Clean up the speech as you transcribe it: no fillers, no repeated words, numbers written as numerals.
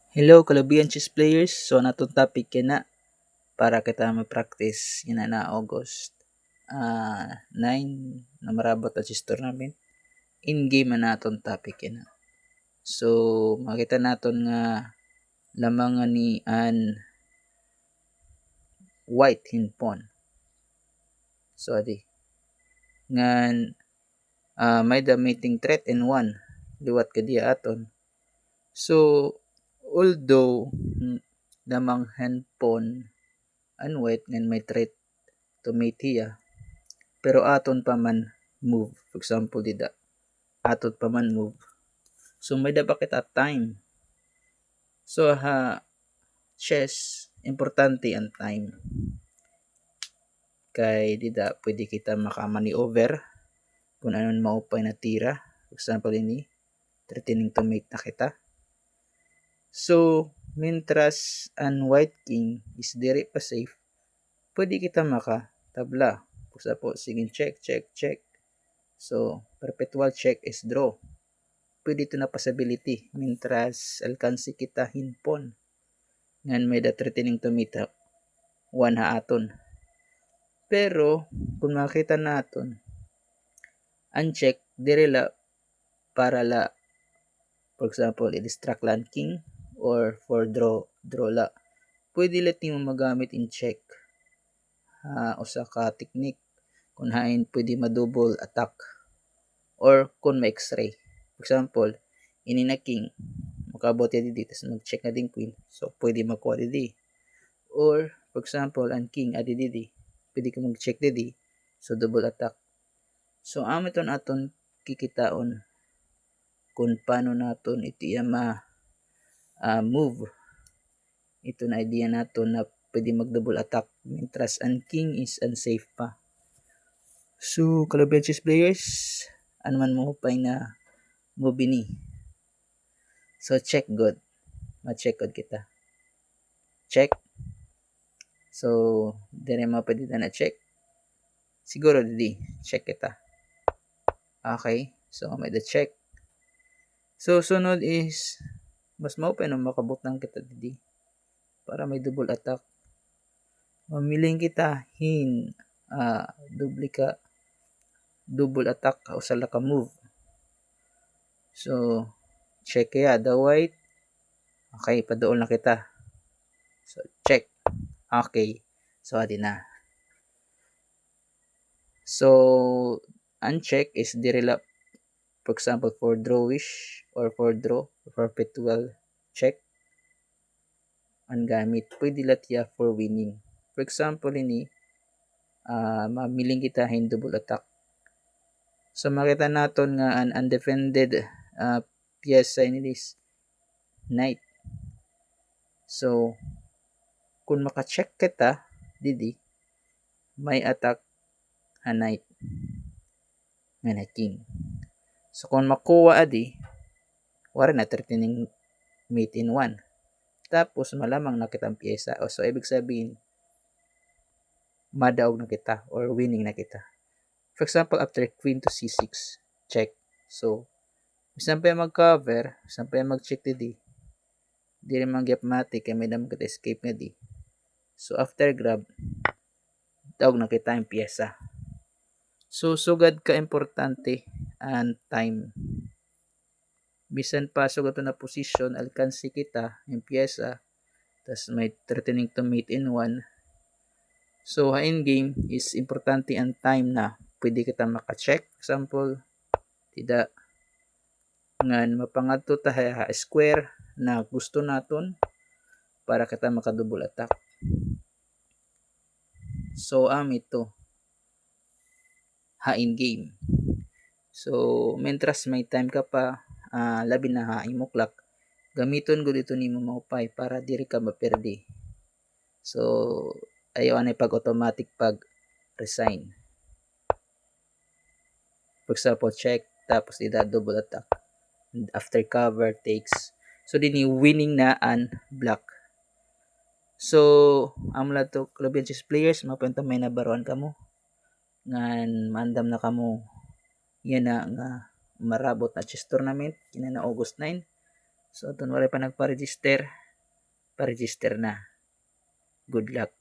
Hello, Kalabian chess players. So, natong topic na para kita ma-practice yun na August 9 na marabot at chess tournament. In-game na naton topic na. So, makita naton nga lamang ni an white hinpon. So, adi. Ngan may dominating threat in 1. Liwat ka diya aton. So, although lamang handpon an white ngan may threat to mate hiya, pero aton pa man move. For example, dida. Aton pa man move. So, may da kita time. So, chess, importante ang time. Kay dida, pwede kita maka-maneuver kung anong maupay na tira. For example, ini, threatening to mate na kita. So, mintras ang white king is dire pa safe, pwede kita maka-tabla. For example, sige, check, check, check. So, perpetual check is draw. Pwede ito na possibility. Mintras alkansi kita hinpon. Ngan may da threatening to meet 1 aton. Pero, kung makita naton, uncheck, dire la para la, for example, i-distract lang king or for draw la. Pwede lahat mo magamit in check. Usa ka technique kung hain pwede ma-double attack or kung may x-ray. For example, ini na king, makabot yan dito, tapos mag-check na din queen. So, pwede makuha didi. Or, for example, ang king adi didi, pwede ka mag-check didi. So, double attack. So, amiton aton kikitaon kung paano naton iti move. Ito na idea naton na pwede mag-double attack mintras ang king is unsafe pa. So, Kalabian chess players, ano man mo pa na move ni. So, check good. Ma-check good kita. Check. So, dire mo pwede na check. Siguro didi, check kita. Okay. So, may the check. So, sunod is, mas ma-open o makabutang kita didi para may double attack. Mamiling kita double attack o sala ka move. So, check kaya the white. Okay, padoon na kita. So, check. Okay. So, adi na. So, uncheck is direla, for example, for drawish or for draw, perpetual check. Ang gamit, pwede latya for winning. For example, ini, mamiling kita hin double attack. So, makita naton nga an undefended piyesa ini is knight. So, kung maka-check kita, didi, may attack a knight nga na king. So, kung makuha adi, wala na threatening mate in 1. Tapos, malamang na kitang piyesa. So, ibig sabihin, madaog na kita or winning na kita. For example, after queen to c6, check. So, sampai mag-cover, sampai mag-check di rin mag-gapmatic, kaya may naman kita escape nga di. So, after grab, daog na kita yung piyesa. So, sugad ka importante ang time. Bisan pa sugad na position, alkansi kita yung piyesa, tas may threatening to mate in 1. So, in game is importante ang time na pwede kita maka-check. Example, tidak ngan mapangadto ta square na gusto naton para kita maka-double attack. So, ito in game. So, mentras may time ka pa, labi na imuklak, gamiton gud ito nimo maupay para diri ka maperde. So, ayaw anay pag automatic pag resign. For example, check, tapos ida double attack. And after cover takes. So, dini winning na ang black. So, amla to Kalabian chess players, mapunta may nabaruan ka mo. Ngan mandam na ka mo yan na nga marabot na chess tournament kina na August 9. So, ito wala pa nagpa-register. pa-register na. Good luck.